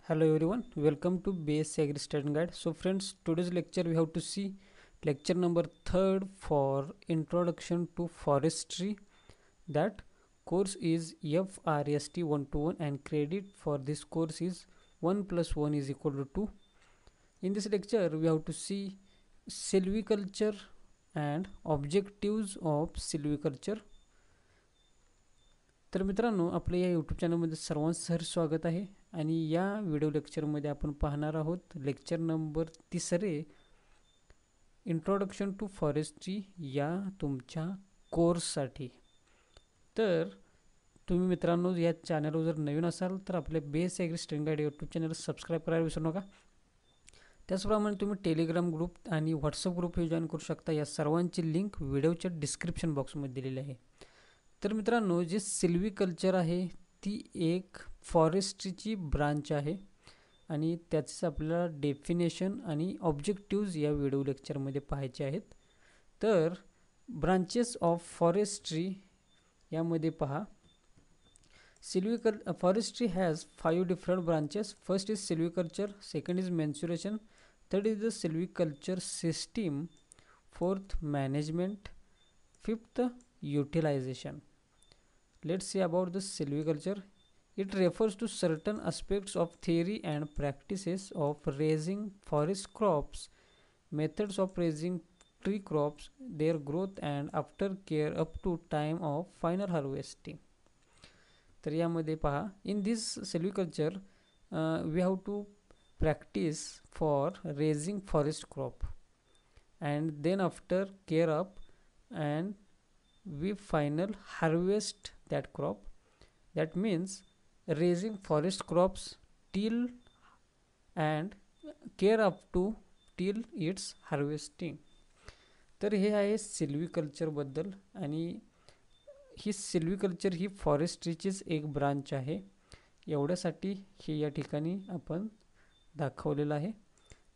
Hello everyone, welcome to BSc Agri Study Guide. So friends, today's lecture we have to see lecture number 3rd for Introduction to Forestry. That course is FRST 121 and credit for this course is 1 plus 1 is equal to 2. In this lecture we have to see silviculture and objectives of silviculture. तर मित्रांनो, आपल्या या YouTube चॅनलमध्ये सर्वांचं सहर्ष स्वागत आहे. आणि या व्हिडिओ लेक्चरमध्ये आपण पाहणार आहोत lecture number 3 introduction to forestry या तुमच्या कोर्ससाठी. तर तुम्ही मित्रांनो या चॅनलवर जर नवीन असाल तर आपल्या base agri study guide YouTube channel subscribe करायला विसरू नका. त्याचप्रमाणे तुम्ही टेलिग्राम ग्रुप आणि व्हॉट्सअप ग्रुप हे जॉईन करू शकता. या सर्वांची लिंक व्हिडिओच्या डिस्क्रिप्शन बॉक्समध्ये दिलेली आहे. तर मित्रांनो, जे सिल्व्हिकल्चर आहे ती एक फॉरेस्ट्रीची ब्रांच आहे आणि त्याचेच आपल्याला डेफिनेशन आणि ऑब्जेक्टिव्ज या व्हिडिओ लेक्चरमध्ये पाहायचे आहेत. तर ब्रांचेस ऑफ फॉरेस्ट्री यामध्ये पहा, forestry has 5 different branches. First is silviculture, second is mensuration, third is the silviculture system, fourth management, fifth utilization. Let's see about the silviculture. It refers to certain aspects of theory and practices of raising forest crops, methods of raising tree crops, their growth and aftercare up to time of final harvesting. तर यामध्ये पहा, in this silviculture we have to practice for raising forest crop and then after care up and we final harvest that crop. That means raising forest crops till and care up to till its harvesting. तर हे आहे सिल्व्हिकल्चर बद्दल आणि ही सिल्व्हिकल्चर ही फॉरेस्ट्रीचीच एक branch आहे. एवढ्यासाठी हे या ठिकाणी आपण दाखवलेलं आहे.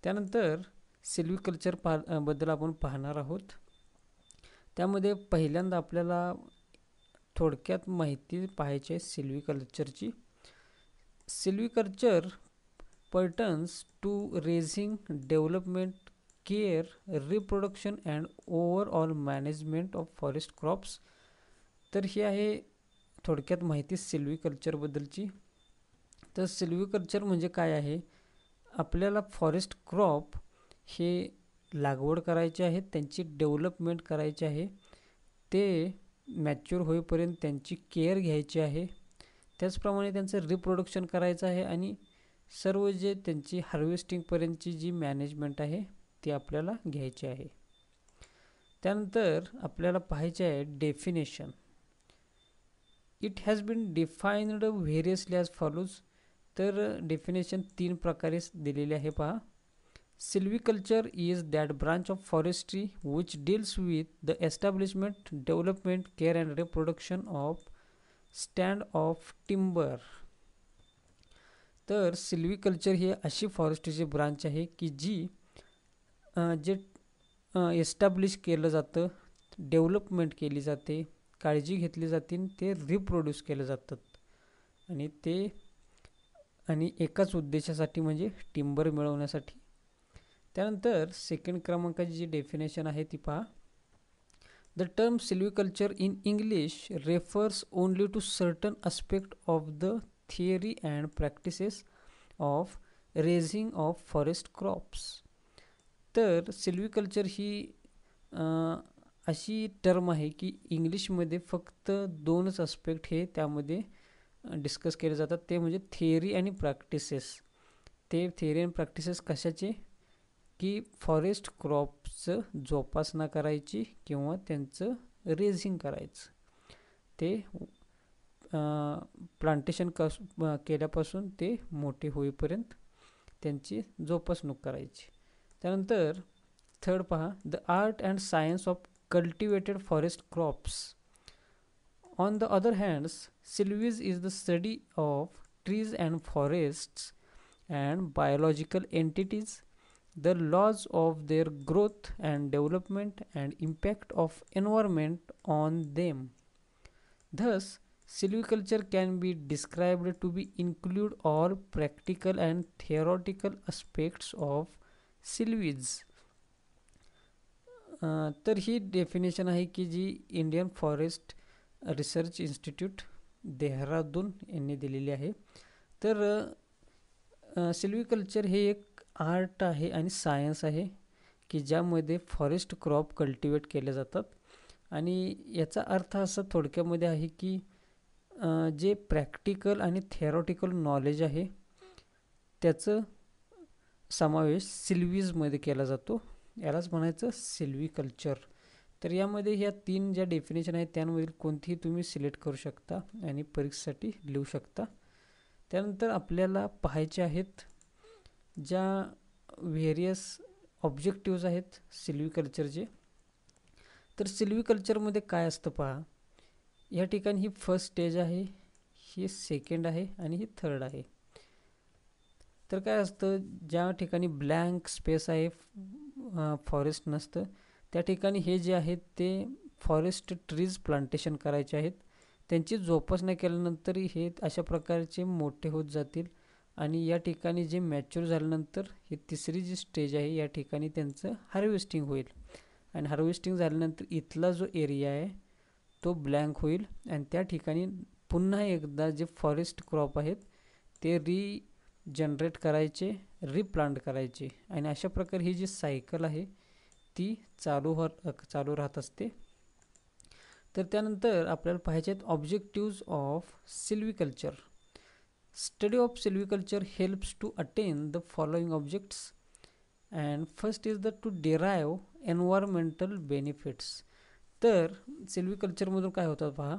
त्यानंतर सिल्व्हिकल्चर बद्दल आपण पाहणार आहोत. त्यामध्ये पहिल्यांदा आपल्याला थोडक्यात माहिती पाहायची आहे सिल्व्हिकल्चरची. Silviculture pertains to raising, development, care, reproduction and overall management of forest crops. तर ही आहे थोडक्यात माहिती सिल्व्हिकल्चरबद्दलची. तर सिल्व्हिकल्चर म्हणजे काय आहे? आपल्याला फॉरेस्ट क्रॉप हे लागवड करायची आहे, त्यांची डेव्हलपमेंट करायची आहे, ते मॅच्युअर होईपर्यंत त्यांची केअर घ्यायची आहे, त्याचप्रमाणे त्यांचं रिप्रोडक्शन करायचं आहे आणि सर्व जे त्यांची हार्वेस्टिंगपर्यंतची जी मॅनेजमेंट आहे ती आपल्याला घ्यायची आहे. त्यानंतर आपल्याला पाहायचे आहे definition. It has been defined variously as follows. तर डेफिनेशन 3 प्रकारे दिलेले आहे पहा. Silviculture is that branch of forestry which deals with the establishment, development, care and reproduction of stand of timber. तर सिल्व्हिकल्चर ही अशी फॉरेस्ट्रीची ब्रांच आहे की जी जे एस्टॅब्लिश केलं जातं, डेव्हलपमेंट केली जाते, काळजी घेतली जाते, ते रिप्रोड्यूस केलं जातात आणि एकाच उद्देशासाठी म्हणजे टिंबर मिळवण्यासाठी. त्यानंतर सेकंड क्रमांकाची जी डेफिनेशन आहे ती पहा. The term silviculture in English refers only to certain aspect of the theory and practices of raising of forest crops. तर सिल्व्हिकल्चर ही अशी टर्म आहे की इंग्लिशमध्ये फक्त 2च आस्पेक्ट हे त्यामध्ये डिस्कस केले जातात. ते म्हणजे थिअरी आणि प्रॅक्टिसेस. ते थिअरी आणि प्रॅक्टिसेस कशाचे? की फॉरेस्ट क्रॉपचं जोपासना करायची किंवा त्यांचं रेझिंग करायचं, ते प्लांटेशन केल्यापासून ते मोठे होईपर्यंत त्यांची जोपासणूक करायची. त्यानंतर थर्ड पहा, the art and science of cultivated forest crops. On the other hands, silvics is the study of trees and forests and biological entities, the laws of their growth and development and impact of environment on them. Thus, Silviculture can be described to be include all practical and theoretical aspects of silvies. तर ही definition आहे की जी Indian forest research institute Dehradun यांनी दिलेली आहे. तर silviculture हे एक आर्ट आहे आणि सायन्स आहे की ज्यामध्ये फॉरेस्ट क्रॉप कल्टिवेट केले जातात. आणि याचा अर्थ असा थोडक्यामध्ये आहे की जे प्रॅक्टिकल आणि थेरॉटिकल नॉलेज आहे त्याचं समावेश सिल्वीजमध्ये केला जातो. यालाच म्हणायचं सिल्विकल्चर. तर यामध्ये ह्या 3 ज्या डेफिनेशन आहेत त्यांमधील कोणतीही तुम्ही सिलेक्ट करू शकता आणि परीक्षेसाठी लिहू शकता. त्यानंतर आपल्याला पाहायचे आहेत ज्या व्हेरियस ऑब्जेक्टिव्ज आहेत सिल्विकल्चरचे. तर सिल्विकल्चरमध्ये काय असतं पहा, या ठिकाणी ही फर्स्ट स्टेज आहे, ही सेकंड आहे आणि ही थर्ड आहे. तर काय असतं, ज्या ठिकाणी ब्लँक स्पेस आहे, फॉरेस्ट नसतं, त्या ठिकाणी हे जे आहेत ते फॉरेस्ट ट्रीज प्लांटेशन करायचे आहेत. त्यांची जोपासना केल्यानंतर हे अशा प्रकारचे मोठे होत जातील आणि या ठिकाणी जे मॅच्युअर झाल्यानंतर ही तिसरी जी स्टेज आहे या ठिकाणी त्यांचं हार्वेस्टिंग होईल. आणि हार्वेस्टिंग झाल्यानंतर इथला जो एरिया आहे तो ब्लँक होईल आणि त्या ठिकाणी पुन्हा एकदा जे फॉरेस्ट क्रॉप आहेत ते जनरेट करायचे, रिप्लांट करायचे आणि अशा प्रकारे ही जी सायकल आहे ती चालू राहत असते. तर त्यानंतर आपल्याला पाहायचे आहेत objectives of silviculture. Study of silviculture helps to attain the following objects. And first is the to derive environmental benefits. तर सिल्विकल्चरमधून काय होतं पहा,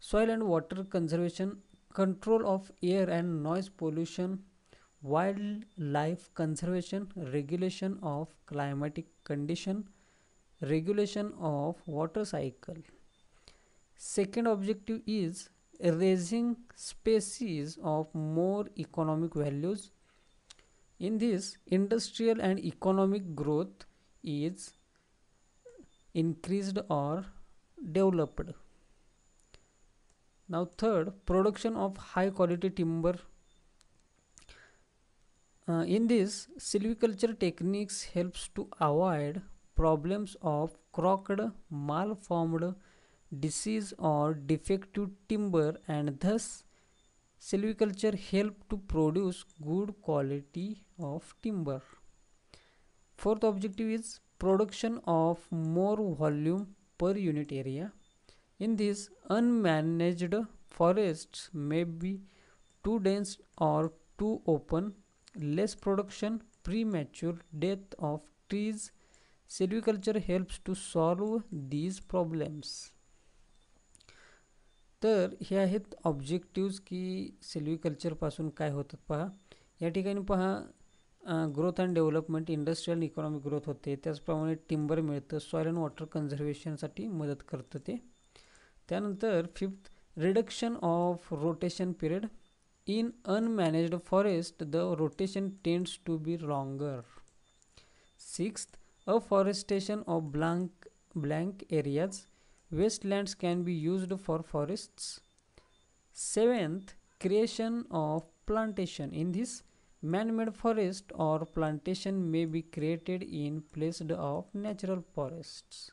soil and water conservation, control of air and noise pollution, wildlife conservation, regulation of climatic condition, regulation of water cycle. Second objective is raising species of more economic values. In this, industrial and economic growth is increased or developed. Now third, production of high quality timber. In this, silviculture techniques helps to avoid problems of crooked, malformed, disease or defective timber, and thus silviculture help to produce good quality of timber. Fourth objective is production of more volume per unit area. In this, unmanaged forests may be too dense or too open, less production, premature death of trees. Silviculture helps to solve these problems. तर हे आहेत objectives की सिल्विकल्चरपासून काय होतात पहा. या ठिकाणी पहा, ग्रोथ अँड डेव्हलपमेंट, इंडस्ट्रियल आणि इकॉनॉमिक ग्रोथ होते, त्याचप्रमाणे टिंबर मिळतं, सॉइल अँड वॉटर कन्झर्वेशनसाठी मदत करतं ते. त्यानंतर fifth, reduction of rotation period. In unmanaged forest, the rotation tends to be longer. Sixth, afforestation of blank areas. Wastelands can be used for forests. Seventh, creation of plantation. In this, man-made forest or plantation may be created in place of natural forests.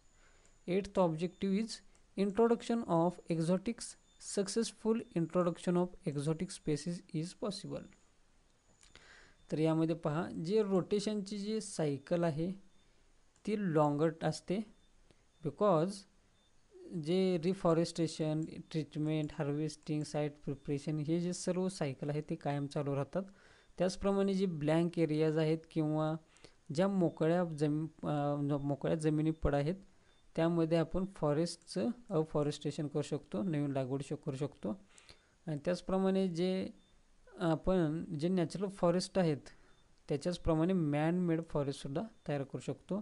Eighth objective is introduction of exotics. Successful introduction of exotic species is possible. तर यामध्ये पहा, जे रोटेशनची जी cycle आहे ती longer असते, because जे reforestation, treatment, harvesting, site preparation हे जे सर्व सायकल आहे ते कायम चालू राहतात. त्याचप्रमाणे जे ब्लँक एरियाज आहेत किंवा ज्या मोकळ्या जमिनी पड आहेत त्यामध्ये आपण फॉरेस्टचं अफॉरेस्टेशन करू शकतो, नवीन लागवड करू शकतो. आणि त्याचप्रमाणे जे नॅचरल फॉरेस्ट आहेत त्याच्याचप्रमाणे मॅन मेड फॉरेस्टसुद्धा तयार करू शकतो.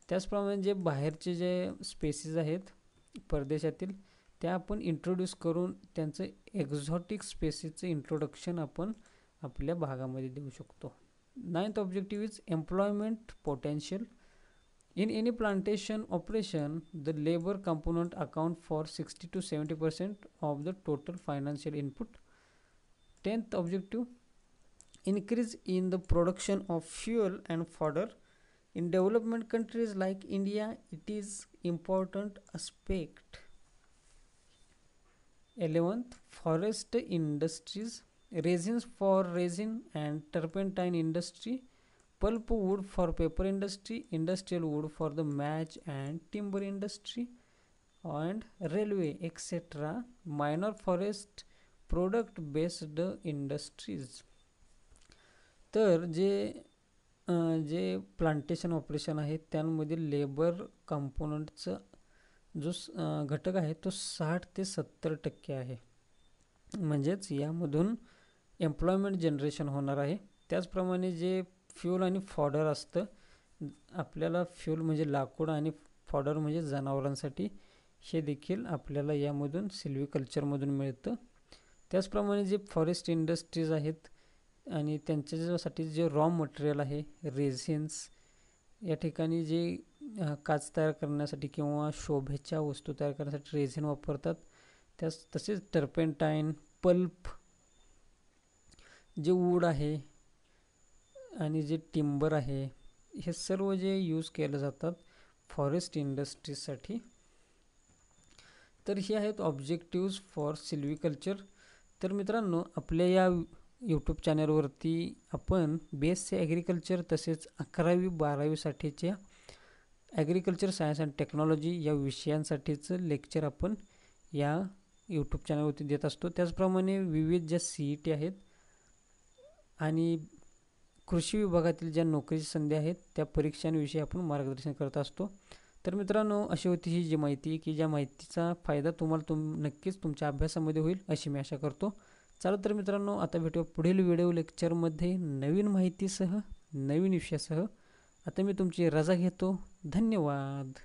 त्याचप्रमाणे जे बाहेरचे जे स्पेसीज आहेत परदेशातील त्या आपण इंट्रोड्यूस करून त्यांचं एक्झॉटिक स्पेसीजचं इंट्रोडक्शन आपण आपल्या भागामध्ये देऊ शकतो. Ninth objective is employment potential. In any plantation operation, the labor component account for 60 to 70% of the total financial input. 10th objective, increase in the production of fuel and fodder. In development countries like India, it is important aspect. 11th, forest industries, resins for resin and turpentine industry, pulp wood for paper industry, industrial wood for the match and timber industry, and railway etc. Minor forest product based industries. तर जे plantation operation आहे त्यामध्ये labour कंपोनंटचा जो घटक आहे तो 60 ते 70% आहे. म्हणजेच यामधून एम्प्लॉयमेंट जनरेशन होणार आहे. त्याचप्रमाणे जे फ्यूल आणि फॉडर असतं, आपल्याला फ्यूल म्हणजे लाकूड आणि फॉडर म्हणजे जनावरांसाठी, हे देखील आपल्याला यामधून सिल्व्हिकल्चरमधून मिळतं. त्याचप्रमाणे जे फॉरेस्ट इंडस्ट्रीज आहेत आणि त्यांच्यासाठी जे रॉ मटेरियल आहे रेझिन्स, या ठिकाणी जे काच तयार करण्यासाठी किंवा शोभेच्या वस्तू तयार करण्यासाठी रेझिन वापरतात. तसेच टर्पेंटाईन, पल्प, जे वूड आहे आणि जे टिंबर आहे, हे सर्व जे यूज केले जातात फॉरेस्ट इंडस्ट्रीजसाठी. तर हे आहेत ऑब्जेक्टिव्स फॉर सिल्व्हिकल्चर. तर मित्रांनो, आपल्या या यूट्यूब चॅनलवरती आपण BSc ॲग्रिकल्चर तसेच 11वी 12वीसाठीच्या ॲग्रिकल्चर सायन्स अँड टेक्नॉलॉजी या विषयांसाठीचं लेक्चर आपण या यूट्यूब चॅनलवरती देत असतो. त्याचप्रमाणे विविध ज्या CET आहेत आणि कृषी विभागातील ज्या नोकरीची संधी आहेत त्या परीक्षांविषयी आपण मार्गदर्शन करत असतो. तर मित्रांनो, अशी होती ही जी माहिती की ज्या माहितीचा फायदा तुम्हाला नक्कीच तुमच्या अभ्यासामध्ये होईल अशी मी आशा करतो. चला तर मित्रांनो, आता भेटू पुढील व्हिडिओ लेक्चरमध्ये नवीन माहितीसह, नवीन विषयासह. आता मी तुमची रजा घेतो. धन्यवाद.